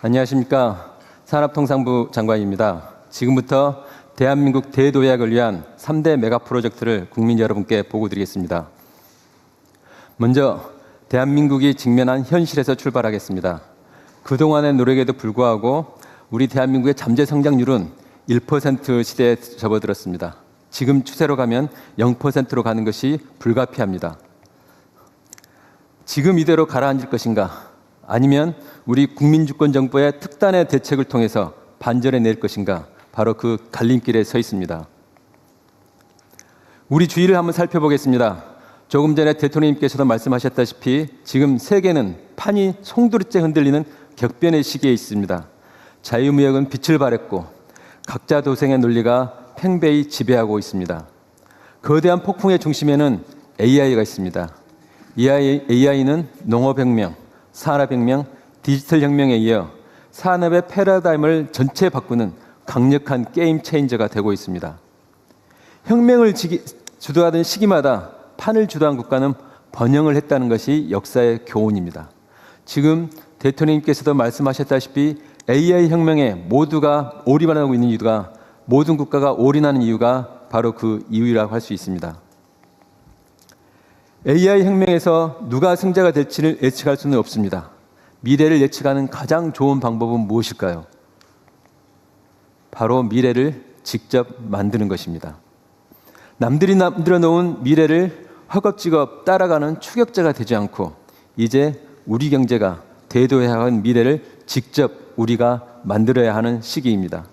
안녕하십니까. 산업통상부 장관입니다. 지금부터 대한민국 대도약을 위한 3대 메가 프로젝트를 국민 여러분께 보고드리겠습니다. 먼저 대한민국이 직면한 현실에서 출발하겠습니다. 그동안의 노력에도 불구하고 우리 대한민국의 잠재 성장률은 1% 시대에 접어들었습니다. 지금 추세로 가면 0%로 가는 것이 불가피합니다. 지금 이대로 가라앉을 것인가? 아니면 우리 국민주권정부의 특단의 대책을 통해서 반전해 낼 것인가? 바로 그 갈림길에 서 있습니다. 우리 주위를 한번 살펴보겠습니다. 조금 전에 대통령님께서도 말씀하셨다시피 지금 세계는 판이 송두리째 흔들리는 격변의 시기에 있습니다. 자유무역은 빛을 발했고 각자 도생의 논리가 팽배히 지배하고 있습니다. 거대한 폭풍의 중심에는 AI가 있습니다. AI는 농업혁명, 산업혁명, 디지털혁명에 이어 산업의 패러다임을 전체 바꾸는 강력한 게임 체인저가 되고 있습니다. 혁명을 주도하던 시기마다 판을 주도한 국가는 번영을 했다는 것이 역사의 교훈입니다. 지금 대통령님께서도 말씀하셨다시피 AI 혁명에 모두가 올인하고 있는 이유가 모든 국가가 올인하는 이유가 바로 그 이유라고 할 수 있습니다. AI 혁명에서 누가 승자가 될지를 예측할 수는 없습니다. 미래를 예측하는 가장 좋은 방법은 무엇일까요? 바로 미래를 직접 만드는 것입니다. 남들이 만들어 놓은 미래를 허겁지겁 따라가는 추격자가 되지 않고 이제 우리 경제가 대도해야 하는 미래를 직접 우리가 만들어야 하는 시기입니다.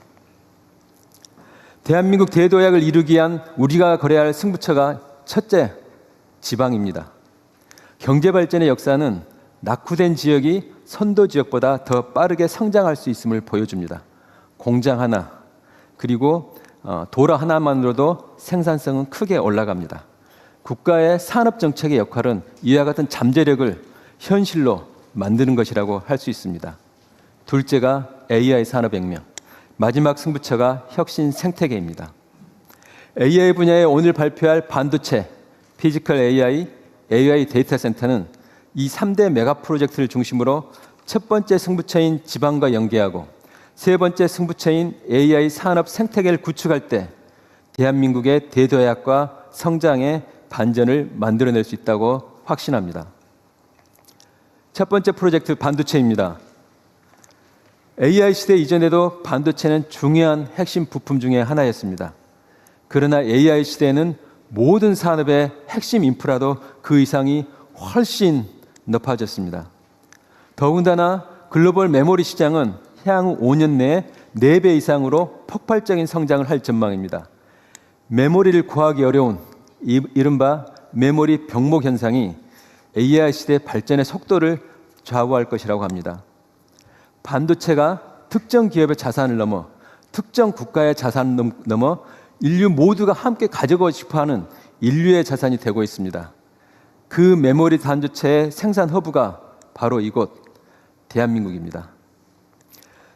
대한민국 대도약을 이루기 위한 우리가 걸어야 할 승부처가 첫째, 지방입니다. 경제발전의 역사는 낙후된 지역이 선도 지역보다 더 빠르게 성장할 수 있음을 보여줍니다. 공장 하나, 그리고 도로 하나만으로도 생산성은 크게 올라갑니다. 국가의 산업정책의 역할은 이와 같은 잠재력을 현실로 만드는 것이라고 할 수 있습니다. 둘째가 AI 산업혁명, 마지막 승부처가 혁신 생태계입니다. AI 분야에 오늘 발표할 반도체, 피지컬 AI, AI 데이터 센터는 이 3대 메가 프로젝트를 중심으로 첫 번째 승부처인 지방과 연계하고 세 번째 승부처인 AI 산업 생태계를 구축할 때 대한민국의 대도약과 성장의 반전을 만들어낼 수 있다고 확신합니다. 첫 번째 프로젝트 반도체입니다. AI 시대 이전에도 반도체는 중요한 핵심 부품 중에 하나였습니다. 그러나 AI 시대에는 모든 산업의 핵심 인프라도 그 이상이 훨씬 높아졌습니다. 더군다나 글로벌 메모리 시장은 향후 5년 내에 4배 이상으로 폭발적인 성장을 할 전망입니다. 메모리를 구하기 어려운 이른바 메모리 병목 현상이 AI 시대 발전의 속도를 좌우할 것이라고 합니다. 반도체가 특정 기업의 자산을 넘어 특정 국가의 자산을 넘어 인류 모두가 함께 가지고 싶어하는 인류의 자산이 되고 있습니다. 그 메모리 반도체의 생산 허브가 바로 이곳 대한민국입니다.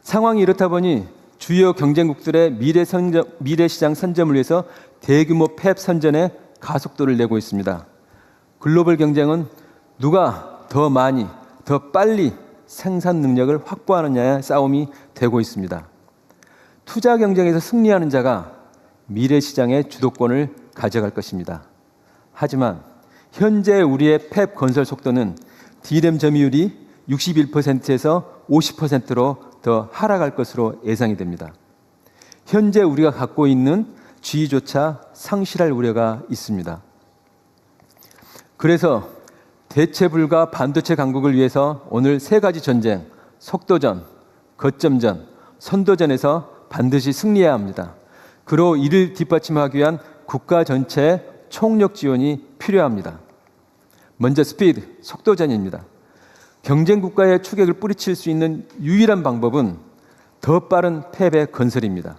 상황이 이렇다 보니 주요 경쟁국들의 미래 시장 선점을 위해서 대규모 팹 선전에 가속도를 내고 있습니다. 글로벌 경쟁은 누가 더 많이, 더 빨리 생산 능력을 확보하느냐의 싸움이 되고 있습니다. 투자 경쟁에서 승리하는 자가 미래 시장의 주도권을 가져갈 것입니다. 하지만 현재 우리의 팹 건설 속도는 D램 점유율이 61%에서 50%로 더 하락할 것으로 예상이 됩니다. 현재 우리가 갖고 있는 지위조차 상실할 우려가 있습니다. 그래서 대체 불가 반도체 강국을 위해서 오늘 3가지 전쟁, 속도전, 거점전, 선도전에서 반드시 승리해야 합니다. 그로 이를 뒷받침하기 위한 국가 전체의 총력 지원이 필요합니다. 먼저 스피드, 속도전입니다. 경쟁 국가의 추격을 뿌리칠 수 있는 유일한 방법은 더 빠른 팹의 건설입니다.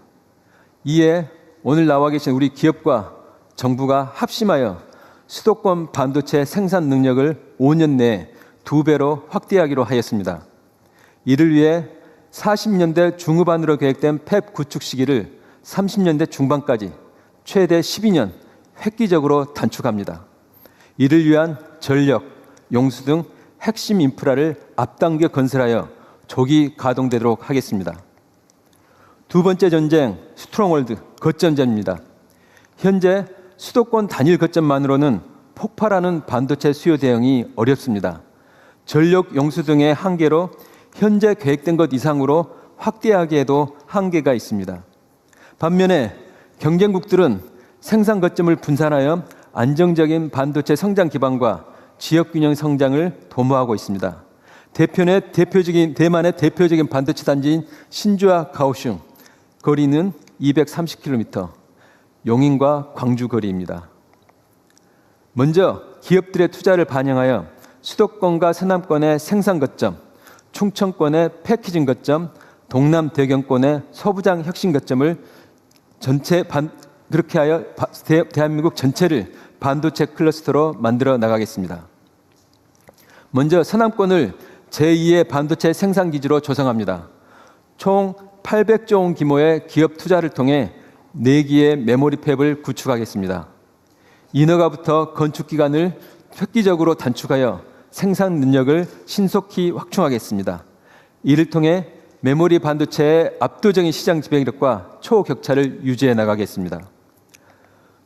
이에 오늘 나와 계신 우리 기업과 정부가 합심하여 수도권 반도체 생산 능력을 5년 내에 2배로 확대하기로 하였습니다. 이를 위해 40년대 중후반으로 계획된 팹 구축 시기를 30년대 중반까지 최대 12년 획기적으로 단축합니다. 이를 위한 전력, 용수 등 핵심 인프라를 앞당겨 건설하여 조기 가동되도록 하겠습니다. 두 번째 전쟁, 스트롱홀드, 거점전입니다. 현재 수도권 단일 거점만으로는 폭발하는 반도체 수요 대응이 어렵습니다. 전력 용수 등의 한계로 현재 계획된 것 이상으로 확대하기에도 한계가 있습니다. 반면에 경쟁국들은 생산 거점을 분산하여 안정적인 반도체 성장 기반과 지역 균형 성장을 도모하고 있습니다. 대만의 대표적인 반도체 단지인 신주와 가오슝, 거리는 230km, 용인과 광주 거리입니다. 먼저 기업들의 투자를 반영하여 수도권과 서남권의 생산 거점, 충청권의 패키징 거점, 동남 대경권의 서부장 혁신 거점을 그렇게 하여 대한민국 전체를 반도체 클러스터로 만들어 나가겠습니다. 먼저 서남권을 제2의 반도체 생산 기지로 조성합니다. 총 800조 원 규모의 기업 투자를 통해 4기의 메모리 팹을 구축하겠습니다. 인허가부터 건축 기간을 획기적으로 단축하여 생산 능력을 신속히 확충하겠습니다. 이를 통해 메모리 반도체의 압도적인 시장 지배력과 초격차를 유지해 나가겠습니다.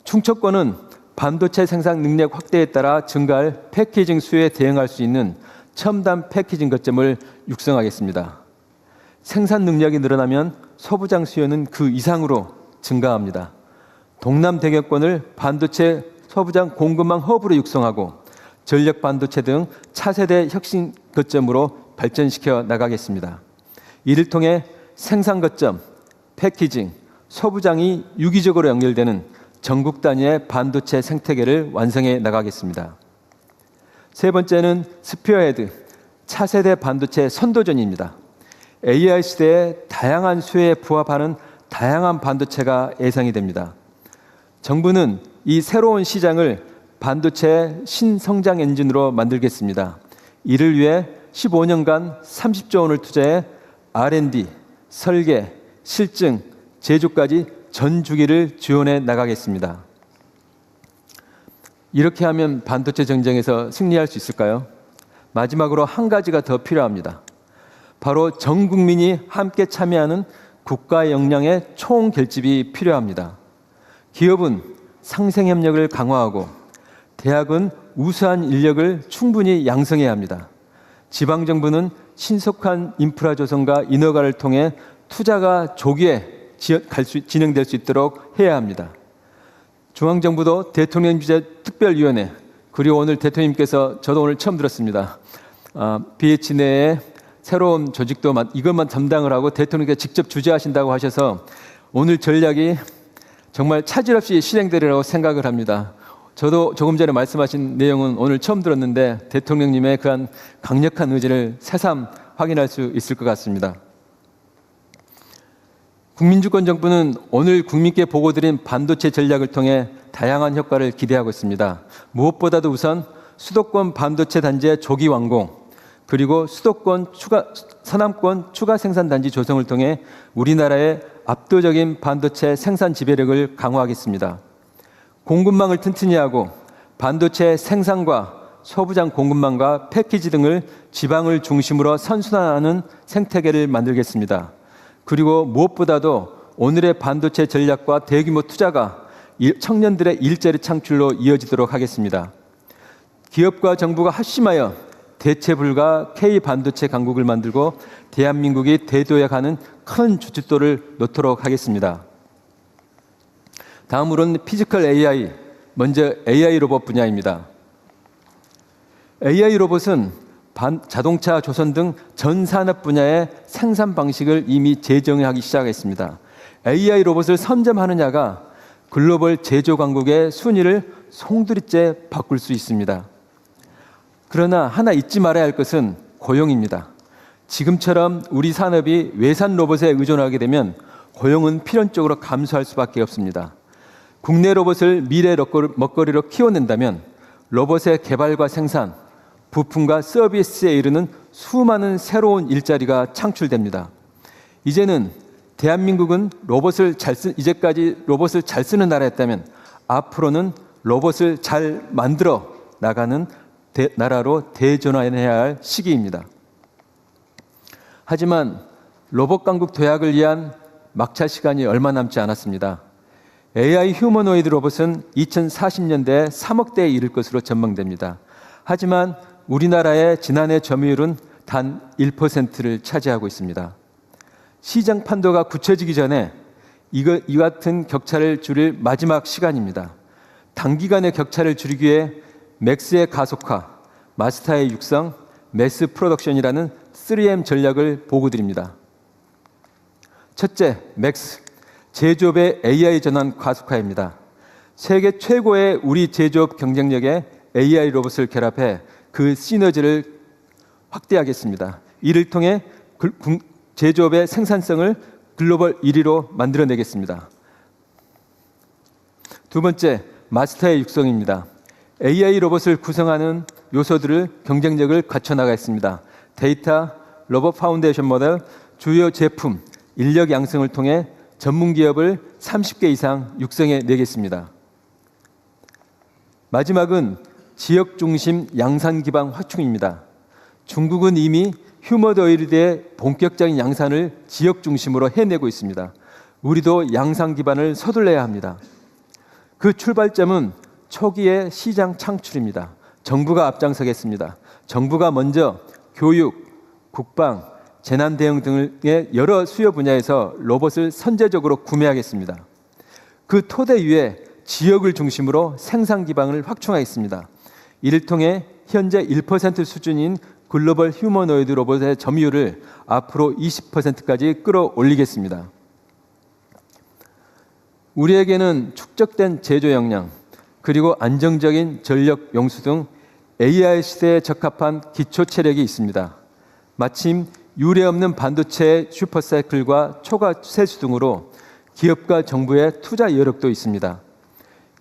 충청권은 반도체 생산 능력 확대에 따라 증가할 패키징 수요에 대응할 수 있는 첨단 패키징 거점을 육성하겠습니다. 생산 능력이 늘어나면 서부장 수요는 그 이상으로 증가합니다. 동남 대경권을 반도체 서부장 공급망 허브로 육성하고 전력 반도체 등 차세대 혁신 거점으로 발전시켜 나가겠습니다. 이를 통해 생산 거점, 패키징, 서부장이 유기적으로 연결되는 전국 단위의 반도체 생태계를 완성해 나가겠습니다. 세 번째는 스피어헤드, 차세대 반도체 선도전입니다. AI 시대의 다양한 수요에 부합하는 다양한 반도체가 예상이 됩니다. 정부는 이 새로운 시장을 반도체 신성장 엔진으로 만들겠습니다. 이를 위해 15년간 30조 원을 투자해 R&D, 설계, 실증, 제조까지 전 주기를 지원해 나가겠습니다. 이렇게 하면 반도체 경쟁에서 승리할 수 있을까요? 마지막으로 한 가지가 더 필요합니다. 바로 전 국민이 함께 참여하는 국가 역량의 총결집이 필요합니다. 기업은 상생협력을 강화하고 대학은 우수한 인력을 충분히 양성해야 합니다. 지방정부는 신속한 인프라 조성과 인허가를 통해 투자가 조기에 진행될 수 있도록 해야 합니다. 중앙정부도 대통령 주재 특별위원회, 그리고 오늘 대통령님께서 저도 오늘 처음 들었습니다. BH 내에 새로운 조직도 이것만 담당을 하고 대통령께서 직접 주재하신다고 하셔서 오늘 전략이 정말 차질 없이 실행되리라고 생각을 합니다. 저도 조금 전에 말씀하신 내용은 오늘 처음 들었는데 대통령님의 그한 강력한 의지를 새삼 확인할 수 있을 것 같습니다. 국민주권정부는 오늘 국민께 보고드린 반도체 전략을 통해 다양한 효과를 기대하고 있습니다. 무엇보다도 우선 수도권 반도체 단지의 조기 완공, 그리고 서남권 추가 생산 단지 조성을 통해 우리나라의 압도적인 반도체 생산 지배력을 강화하겠습니다. 공급망을 튼튼히 하고 반도체 생산과 소부장 공급망과 패키지 등을 지방을 중심으로 선순환하는 생태계를 만들겠습니다. 그리고 무엇보다도 오늘의 반도체 전략과 대규모 투자가 청년들의 일자리 창출로 이어지도록 하겠습니다. 기업과 정부가 합심하여 대체 불가 K반도체 강국을 만들고 대한민국이 대도에 가는 큰 주춧돌을 놓도록 하겠습니다. 다음으로는 피지컬 AI, 먼저 AI 로봇 분야입니다. AI 로봇은 자동차, 조선 등 전 산업 분야의 생산 방식을 이미 재정하기 시작했습니다. AI 로봇을 선점하느냐가 글로벌 제조 강국의 순위를 송두리째 바꿀 수 있습니다. 그러나 하나 잊지 말아야 할 것은 고용입니다. 지금처럼 우리 산업이 외산 로봇에 의존하게 되면 고용은 필연적으로 감소할 수밖에 없습니다. 국내 로봇을 미래 먹거리로 키워낸다면 로봇의 개발과 생산, 부품과 서비스에 이르는 수많은 새로운 일자리가 창출됩니다. 이제는 대한민국은 이제까지 로봇을 잘 쓰는 나라였다면 앞으로는 로봇을 잘 만들어 나가는 나라로 대전환해야 할 시기입니다. 하지만 로봇 강국 도약을 위한 막차 시간이 얼마 남지 않았습니다. AI 휴머노이드 로봇은 2040년대에 3억 대에 이를 것으로 전망됩니다. 하지만 우리나라의 지난해 점유율은 단 1%를 차지하고 있습니다. 시장 판도가 굳혀지기 전에 이 같은 격차를 줄일 마지막 시간입니다. 단기간에 격차를 줄이기 위해 맥스의 가속화, 마스터의 육성, 매스 프로덕션이라는 3M 전략을 보고드립니다. 첫째, 맥스, 제조업의 AI 전환 가속화입니다. 세계 최고의 우리 제조업 경쟁력에 AI 로봇을 결합해 그 시너지를 확대하겠습니다. 이를 통해 제조업의 생산성을 글로벌 1위로 만들어내겠습니다. 두 번째, 마스터의 육성입니다. AI 로봇을 구성하는 요소들을 경쟁력을 갖춰나가겠습니다. 데이터, 로봇 파운데이션 모델, 주요 제품, 인력 양성을 통해 전문 기업을 30개 이상 육성해 내겠습니다. 마지막은 지역 중심 양산 기반 확충입니다. 중국은 이미 휴머노이드의 본격적인 양산을 지역 중심으로 해내고 있습니다. 우리도 양산 기반을 서둘러야 합니다. 그 출발점은 초기의 시장 창출입니다. 정부가 앞장서겠습니다. 정부가 먼저 교육, 국방, 재난 대응 등의 여러 수요 분야에서 로봇을 선제적으로 구매하겠습니다. 그 토대 위에 지역을 중심으로 생산 기반을 확충하겠습니다. 이를 통해 현재 1% 수준인 글로벌 휴머노이드 로봇의 점유율을 앞으로 20%까지 끌어올리겠습니다. 우리에게는 축적된 제조 역량, 그리고 안정적인 전력 용수 등 AI 시대에 적합한 기초 체력이 있습니다. 마침 유례없는 반도체의 슈퍼사이클과 초과 세수 등으로 기업과 정부의 투자 여력도 있습니다.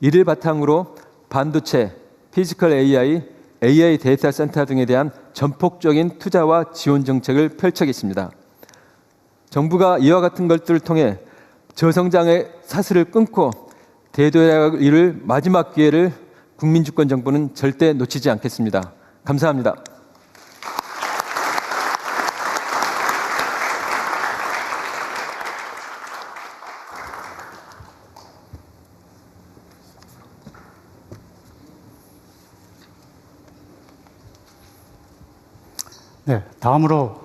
이를 바탕으로 반도체, 피지컬 AI, AI 데이터 센터 등에 대한 전폭적인 투자와 지원 정책을 펼쳐겠습니다. 정부가 이와 같은 것들을 통해 저성장의 사슬을 끊고 대도약을 이룰 마지막 기회를 국민주권정부는 절대 놓치지 않겠습니다. 감사합니다. 네, 다음으로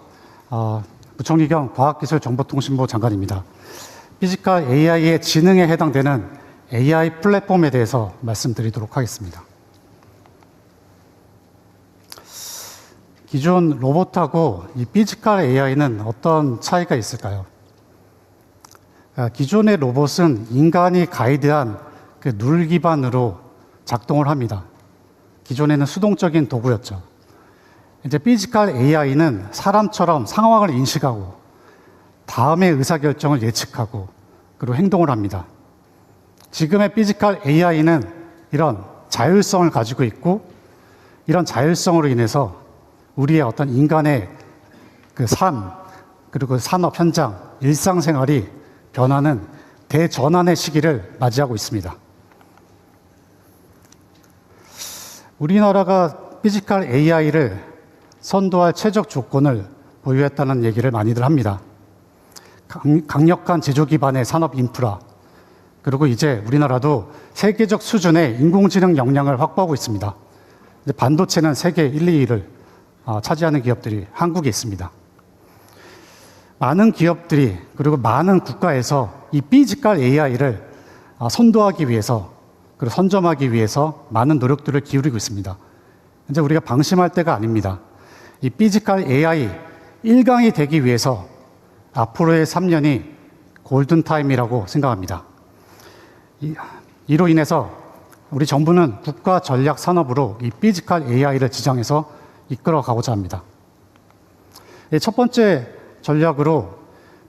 부총리 겸 과학기술정보통신부 장관입니다. 피지컬 AI의 지능에 해당되는 AI 플랫폼에 대해서 말씀드리도록 하겠습니다. 기존 로봇하고 이 피지컬 AI는 어떤 차이가 있을까요? 기존의 로봇은 인간이 가이드한 그 룰 기반으로 작동을 합니다. 기존에는 수동적인 도구였죠. 이제 피지컬 AI는 사람처럼 상황을 인식하고 다음의 의사결정을 예측하고 그리고 행동을 합니다. 지금의 피지컬 AI는 이런 자율성을 가지고 있고 이런 자율성으로 인해서 우리의 어떤 인간의 그 삶 그리고 산업 현장, 일상생활이 변하는 대전환의 시기를 맞이하고 있습니다. 우리나라가 피지컬 AI를 선도할 최적 조건을 보유했다는 얘기를 많이들 합니다. 강력한 제조 기반의 산업 인프라, 그리고 이제 우리나라도 세계적 수준의 인공지능 역량을 확보하고 있습니다. 이제 반도체는 세계 1, 2위를 차지하는 기업들이 한국에 있습니다. 많은 기업들이 그리고 많은 국가에서 이 피지컬 AI를 선도하기 위해서 그리고 선점하기 위해서 많은 노력들을 기울이고 있습니다. 이제 우리가 방심할 때가 아닙니다. 이 피지컬 AI 1강이 되기 위해서 앞으로의 3년이 골든타임이라고 생각합니다. 이로 인해서 우리 정부는 국가 전략 산업으로 이 피지컬 AI를 지정해서 이끌어가고자 합니다. 첫 번째 전략으로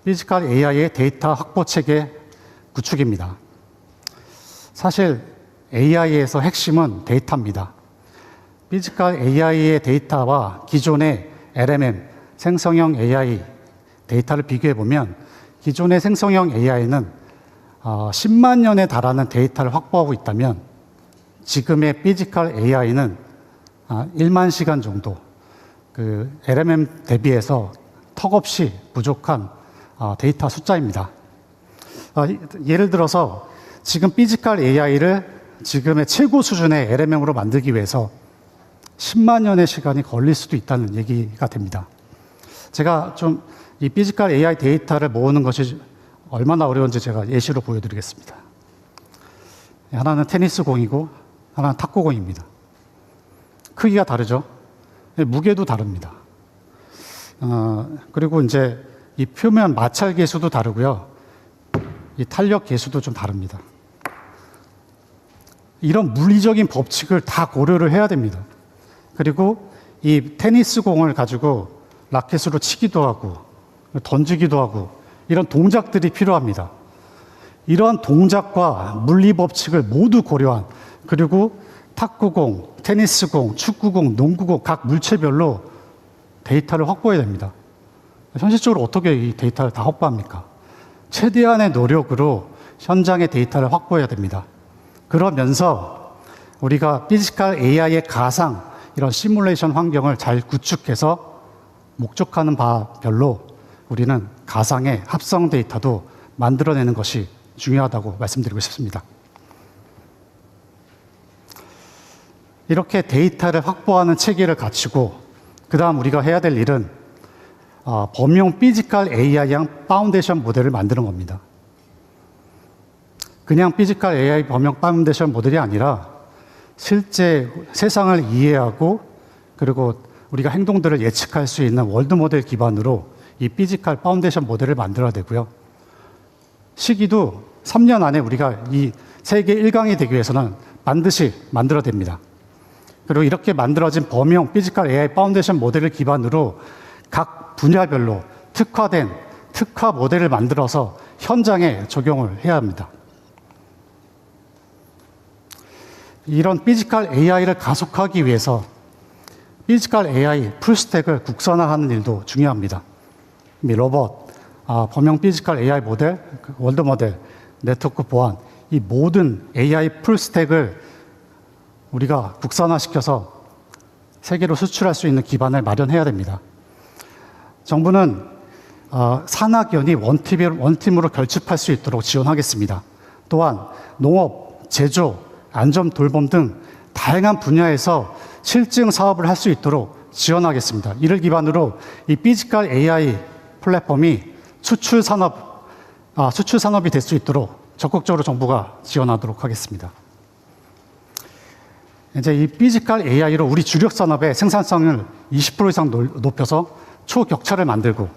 피지컬 AI의 데이터 확보 체계 구축입니다. 사실 AI에서 핵심은 데이터입니다. 피지컬 AI의 데이터와 기존의 LMM, 생성형 AI 데이터를 비교해보면 기존의 생성형 AI는 10만 년에 달하는 데이터를 확보하고 있다면 지금의 피지컬 AI는 1만 시간 정도, 그 LMM 대비해서 턱없이 부족한 데이터 숫자입니다. 예를 들어서 지금 피지컬 AI를 지금의 최고 수준의 LMM으로 만들기 위해서 10만 년의 시간이 걸릴 수도 있다는 얘기가 됩니다. 제가 좀 이 피지컬 AI 데이터를 모으는 것이 얼마나 어려운지 제가 예시로 보여드리겠습니다. 하나는 테니스 공이고 하나는 탁구공입니다. 크기가 다르죠. 무게도 다릅니다. 그리고 이제 이 표면 마찰 계수도 다르고요. 이 탄력 계수도 좀 다릅니다. 이런 물리적인 법칙을 다 고려를 해야 됩니다. 그리고 이 테니스 공을 가지고 라켓으로 치기도 하고 던지기도 하고 이런 동작들이 필요합니다. 이러한 동작과 물리 법칙을 모두 고려한, 그리고 탁구공, 테니스공, 축구공, 농구공 각 물체별로 데이터를 확보해야 됩니다. 현실적으로 어떻게 이 데이터를 다 확보합니까? 최대한의 노력으로 현장의 데이터를 확보해야 됩니다. 그러면서 우리가 피지컬 AI의 가상, 이런 시뮬레이션 환경을 잘 구축해서 목적하는 바별로 우리는 가상의 합성 데이터도 만들어내는 것이 중요하다고 말씀드리고 싶습니다. 이렇게 데이터를 확보하는 체계를 갖추고 그 다음 우리가 해야 될 일은 범용 피지컬 AI형 파운데이션 모델을 만드는 겁니다. 그냥 피지컬 AI 범용 파운데이션 모델이 아니라 실제 세상을 이해하고 그리고 우리가 행동들을 예측할 수 있는 월드 모델 기반으로 이 피지컬 파운데이션 모델을 만들어야 되고요. 시기도 3년 안에 우리가 이 세계 1강이 되기 위해서는 반드시 만들어야 됩니다. 그리고 이렇게 만들어진 범용 피지컬 AI 파운데이션 모델을 기반으로 각 분야별로 특화된 특화 모델을 만들어서 현장에 적용을 해야 합니다. 이런 피지컬 AI를 가속하기 위해서 피지컬 AI 풀스택을 국산화하는 일도 중요합니다. 로봇, 범용 피지컬 AI 모델, 월드 모델, 네트워크 보안, 이 모든 AI 풀스택을 우리가 국산화시켜서 세계로 수출할 수 있는 기반을 마련해야 됩니다. 정부는 산학연이 원팀으로 결집할 수 있도록 지원하겠습니다. 또한 농업, 제조, 안전 돌봄 등 다양한 분야에서 실증 사업을 할 수 있도록 지원하겠습니다. 이를 기반으로 이 피지컬 AI 플랫폼이 수출 산업이 될 수 있도록 적극적으로 정부가 지원하도록 하겠습니다. 이제 이 피지컬 AI로 우리 주력 산업의 생산성을 20% 이상 높여서 초격차를 만들고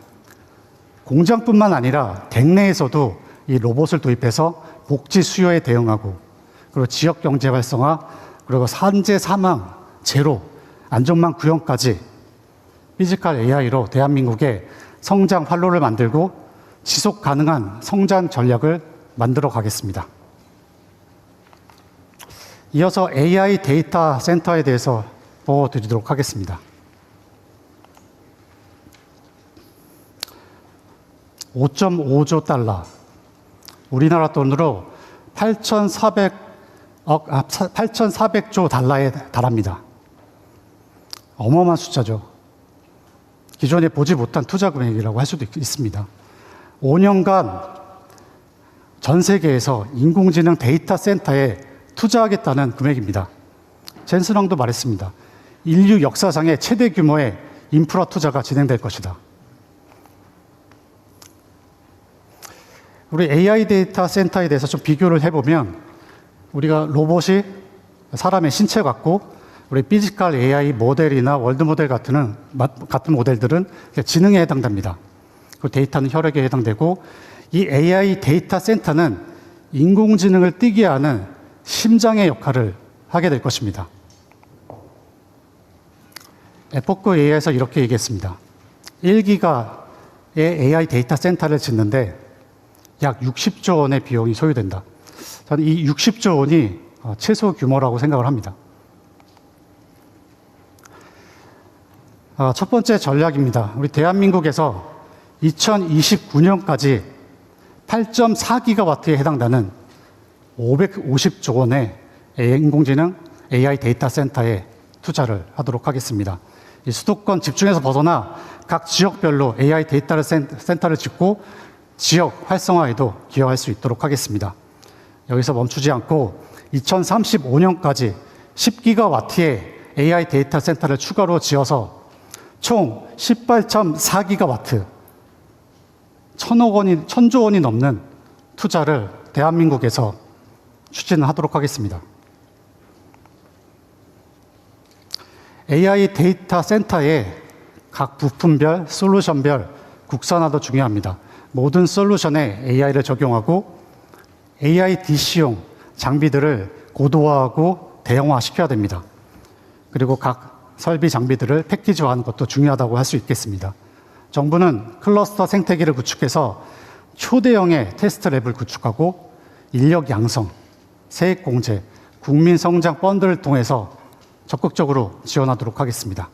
공장뿐만 아니라 댁내에서도 이 로봇을 도입해서 복지 수요에 대응하고 그리고 지역 경제 활성화 그리고 산재 사망 제로 안전망 구현까지 피지컬 AI로 대한민국의 성장 활로를 만들고 지속 가능한 성장 전략을 만들어 가겠습니다. 이어서 AI 데이터 센터에 대해서 보여드리도록 하겠습니다. 5.5조 달러, 우리나라 돈으로 8,400조 달러에 달합니다. 어마어마한 숫자죠. 기존에 보지 못한 투자 금액이라고 할 수도 있습니다. 5년간 전 세계에서 인공지능 데이터 센터에 투자하겠다는 금액입니다. 젠슨왕도 말했습니다. 인류 역사상의 최대 규모의 인프라 투자가 진행될 것이다. 우리 AI 데이터 센터에 대해서 좀 비교를 해보면 우리가 로봇이 사람의 신체 같고 우리 피지컬 AI 모델이나 월드 모델 같은 모델들은 지능에 해당됩니다. 그 데이터는 혈액에 해당되고 이 AI 데이터 센터는 인공지능을 뛰게 하는 심장의 역할을 하게 될 것입니다. 에포크 AI에서 이렇게 얘기했습니다. 1기가의 AI 데이터 센터를 짓는데 약 60조 원의 비용이 소요된다. 저는 이 60조 원이 최소 규모라고 생각을 합니다. 첫 번째 전략입니다. 우리 대한민국에서 2029년까지 8.4기가와트에 해당되는 550조 원의 인공지능 AI 데이터 센터에 투자를 하도록 하겠습니다. 이 수도권 집중에서 벗어나 각 지역별로 AI 데이터 센터를 짓고 지역 활성화에도 기여할 수 있도록 하겠습니다. 여기서 멈추지 않고 2035년까지 10기가와트의 AI 데이터 센터를 추가로 지어서 총 18.4기가와트, 1000조 원이 넘는 투자를 대한민국에서 추진하도록 하겠습니다. AI 데이터 센터의 각 부품별, 솔루션별 국산화도 중요합니다. 모든 솔루션에 AI를 적용하고 AI DC용 장비들을 고도화하고 대형화시켜야 됩니다. 그리고 각 설비 장비들을 패키지화하는 것도 중요하다고 할 수 있겠습니다. 정부는 클러스터 생태계를 구축해서 초대형의 테스트 랩을 구축하고 인력 양성, 세액 공제, 국민 성장 펀드를 통해서 적극적으로 지원하도록 하겠습니다.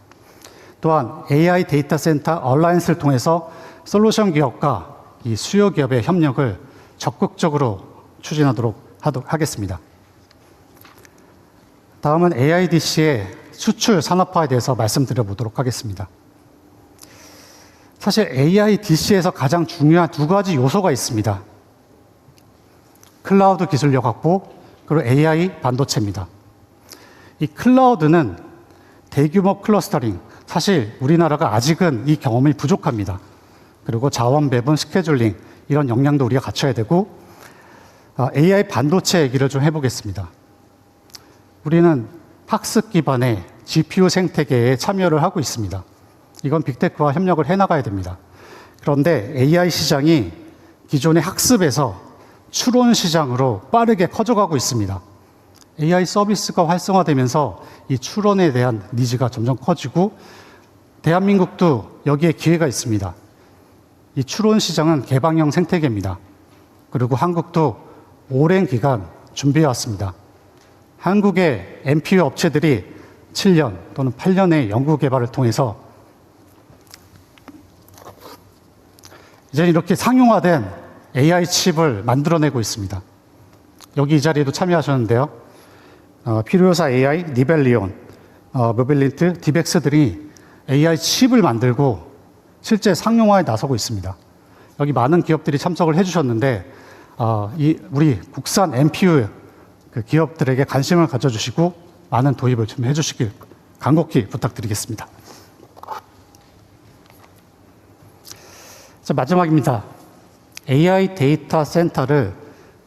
또한 AI 데이터 센터 얼라이언스를 통해서 솔루션 기업과 이 수요 기업의 협력을 적극적으로 추진하도록 하겠습니다. 다음은 AIDC의 수출 산업화에 대해서 말씀드려보도록 하겠습니다. 사실 AIDC에서 가장 중요한 두 가지 요소가 있습니다. 클라우드 기술력 확보, 그리고 AI 반도체입니다. 이 클라우드는 대규모 클러스터링, 사실 우리나라가 아직은 이 경험이 부족합니다. 그리고 자원 배분, 스케줄링, 이런 역량도 우리가 갖춰야 되고, AI 반도체 얘기를 좀 해보겠습니다. 우리는 학습 기반의 GPU 생태계에 참여를 하고 있습니다. 이건 빅테크와 협력을 해나가야 됩니다. 그런데 AI 시장이 기존의 학습에서 추론 시장으로 빠르게 커져가고 있습니다. AI 서비스가 활성화되면서 이 추론에 대한 니즈가 점점 커지고 대한민국도 여기에 기회가 있습니다. 이 추론 시장은 개방형 생태계입니다. 그리고 한국도 오랜 기간 준비해왔습니다. 한국의 NPU 업체들이 7년 또는 8년의 연구 개발을 통해서 이제 이렇게 상용화된 AI 칩을 만들어내고 있습니다. 여기 이 자리에도 참여하셨는데요. 피루요사 AI, 니벨리온, 모빌린트, 디벡스들이 AI 칩을 만들고 실제 상용화에 나서고 있습니다. 여기 많은 기업들이 참석을 해주셨는데 우리 국산 NPU 기업들에게 관심을 가져주시고 많은 도입을 좀 해주시길 간곡히 부탁드리겠습니다. 자, 마지막입니다. AI 데이터 센터를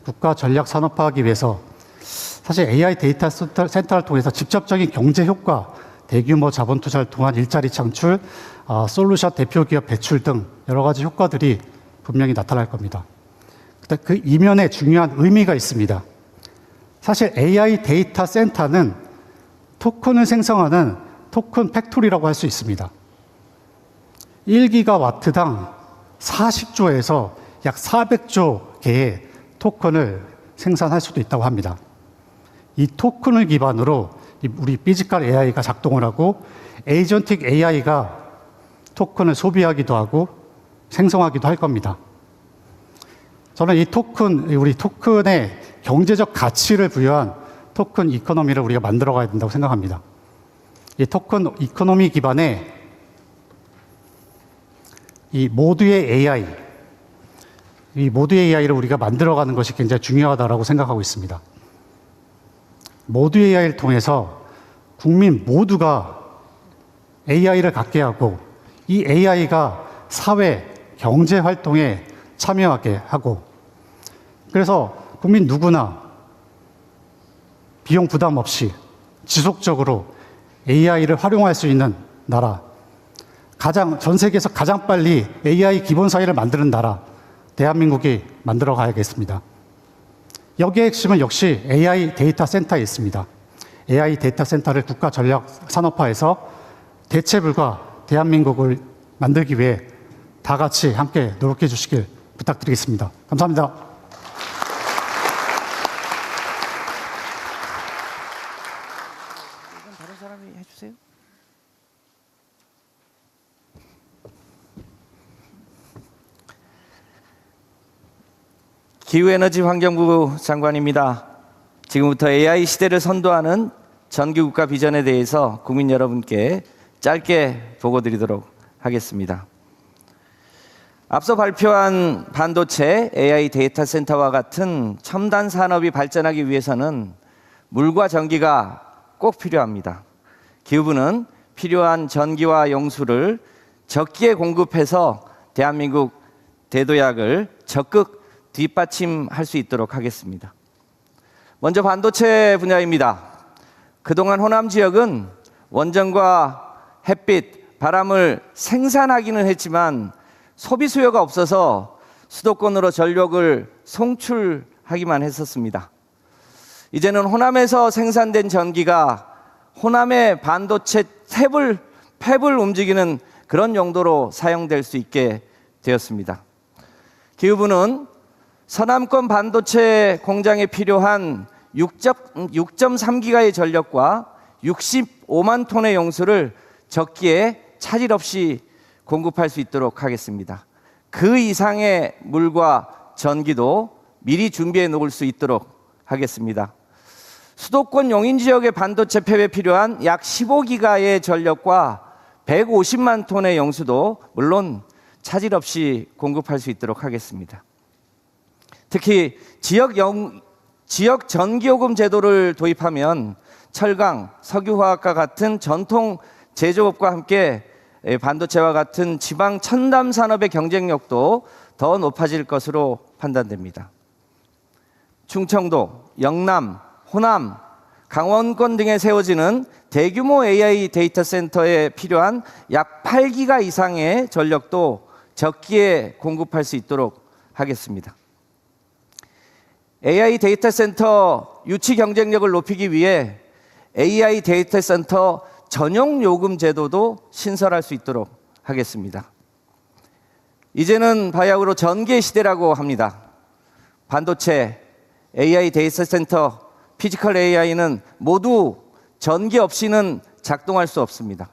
국가 전략 산업화하기 위해서 사실 AI 데이터 센터를 통해서 직접적인 경제 효과, 대규모 자본 투자를 통한 일자리 창출, 솔루션 대표 기업 배출 등 여러 가지 효과들이 분명히 나타날 겁니다. 그 이면에 중요한 의미가 있습니다. 사실 AI 데이터 센터는 토큰을 생성하는 토큰 팩토리라고 할 수 있습니다. 1기가와트당 40조에서 약 400조 개의 토큰을 생산할 수도 있다고 합니다. 이 토큰을 기반으로 우리 피지컬 AI가 작동을 하고 에이전틱 AI가 토큰을 소비하기도 하고 생성하기도 할 겁니다. 저는 이 토큰, 우리 토큰의 경제적 가치를 부여한 토큰 이코노미를 우리가 만들어 가야 된다고 생각합니다. 이 토큰 이코노미 기반의 이 모두의 AI, 이 모두의 AI를 우리가 만들어가는 것이 굉장히 중요하다고 생각하고 있습니다. 모두의 AI를 통해서 국민 모두가 AI를 갖게 하고 이 AI가 사회, 경제 활동에 참여하게 하고 그래서 국민 누구나 비용 부담 없이 지속적으로 AI를 활용할 수 있는 나라, 전 세계에서 가장 빨리 AI 기본 사회를 만드는 나라, 대한민국이 만들어 가야겠습니다. 여기의 핵심은 역시 AI 데이터 센터에 있습니다. AI 데이터 센터를 국가 전략 산업화해서 대체불가 대한민국을 만들기 위해 다 같이 함께 노력해 주시길 부탁드리겠습니다. 감사합니다. 다른 사람이 해주세요. 기후에너지환경부 장관입니다. 지금부터 AI 시대를 선도하는 전기국가 비전에 대해서 국민 여러분께 짧게 보고 드리도록 하겠습니다. 앞서 발표한 반도체, AI 데이터 센터와 같은 첨단 산업이 발전하기 위해서는 물과 전기가 꼭 필요합니다. 기후부는 필요한 전기와 용수를 적기에 공급해서 대한민국 대도약을 적극 뒷받침할 수 있도록 하겠습니다. 먼저 반도체 분야입니다. 그동안 호남 지역은 원전과 햇빛, 바람을 생산하기는 했지만 소비 수요가 없어서 수도권으로 전력을 송출하기만 했었습니다. 이제는 호남에서 생산된 전기가 호남의 반도체 팹을 움직이는 그런 용도로 사용될 수 있게 되었습니다. 기후부는 서남권 반도체 공장에 필요한 6.3기가의 전력과 65만 톤의 용수를 적기에 차질 없이 공급할 수 있도록 하겠습니다. 그 이상의 물과 전기도 미리 준비해 놓을 수 있도록 하겠습니다. 수도권 용인 지역의 반도체 팹에 필요한 약 15기가의 전력과 150만 톤의 용수도 물론 차질 없이 공급할 수 있도록 하겠습니다. 특히 지역 전기요금 제도를 도입하면 철강, 석유화학과 같은 전통 제조업과 함께 반도체와 같은 지방 첨단 산업의 경쟁력도 더 높아질 것으로 판단됩니다. 충청도, 영남, 호남, 강원권 등에 세워지는 대규모 AI 데이터 센터에 필요한 약 8기가 이상의 전력도 적기에 공급할 수 있도록 하겠습니다. AI 데이터 센터 유치 경쟁력을 높이기 위해 AI 데이터 센터 전용 요금 제도도 신설할 수 있도록 하겠습니다. 이제는 바야흐로 전기의 시대라고 합니다. 반도체, AI 데이터 센터, 피지컬 AI는 모두 전기 없이는 작동할 수 없습니다.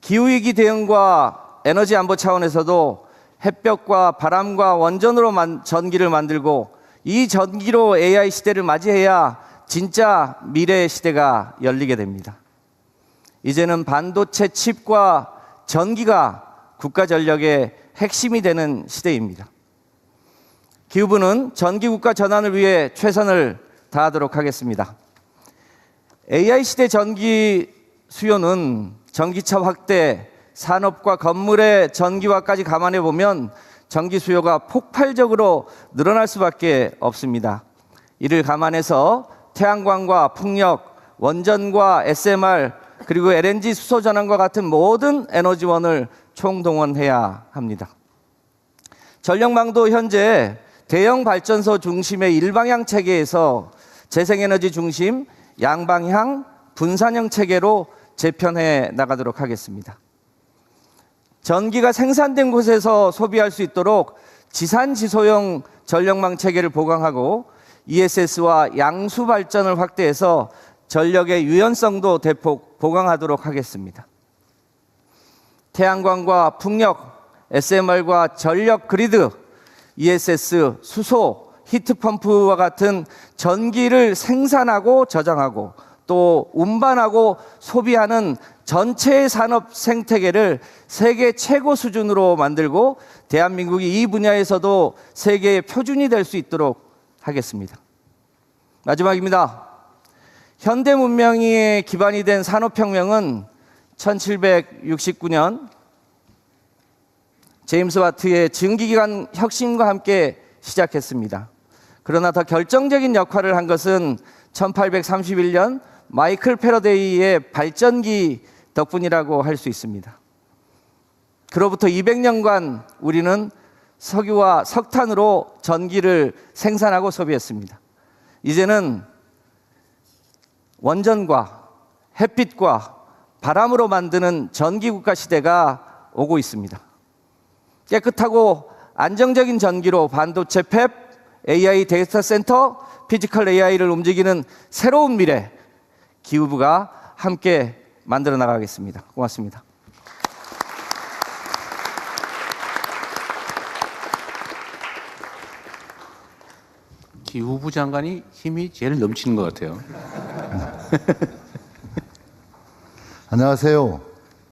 기후위기 대응과 에너지 안보 차원에서도 햇볕과 바람과 원전으로 전기를 만들고 이 전기로 AI 시대를 맞이해야 진짜 미래의 시대가 열리게 됩니다. 이제는 반도체 칩과 전기가 국가 전력의 핵심이 되는 시대입니다. 기후부는 전기국가 전환을 위해 최선을 다하도록 하겠습니다. AI 시대 전기 수요는 전기차 확대, 산업과 건물의 전기화까지 감안해 보면 전기 수요가 폭발적으로 늘어날 수밖에 없습니다. 이를 감안해서 태양광과 풍력, 원전과 SMR, 그리고 LNG 수소 전환과 같은 모든 에너지원을 총동원해야 합니다. 전력망도 현재 대형 발전소 중심의 일방향 체계에서 재생에너지 중심 양방향 분산형 체계로 재편해 나가도록 하겠습니다. 전기가 생산된 곳에서 소비할 수 있도록 지산지소형 전력망 체계를 보강하고 ESS와 양수 발전을 확대해서 전력의 유연성도 대폭 보강하도록 하겠습니다. 태양광과 풍력, SMR과 전력 그리드, ESS, 수소, 히트펌프와 같은 전기를 생산하고 저장하고 또 운반하고 소비하는 전체 산업 생태계를 세계 최고 수준으로 만들고 대한민국이 이 분야에서도 세계의 표준이 될 수 있도록 하겠습니다. 마지막입니다. 현대 문명이 기반이 된 산업혁명은 1769년 제임스 와트의 증기기관 혁신과 함께 시작했습니다. 그러나 더 결정적인 역할을 한 것은 1831년 마이클 패러데이의 발전기 덕분이라고 할 수 있습니다. 그로부터 200년간 우리는 석유와 석탄으로 전기를 생산하고 소비했습니다. 이제는 원전과 햇빛과 바람으로 만드는 전기국가 시대가 오고 있습니다. 깨끗하고 안정적인 전기로 반도체 팹, AI 데이터 센터, 피지컬 AI를 움직이는 새로운 미래, 기후부가 함께 만들어 나가겠습니다. 고맙습니다. 기후부 장관이 힘이 제일 넘치는 것 같아요. 안녕하세요.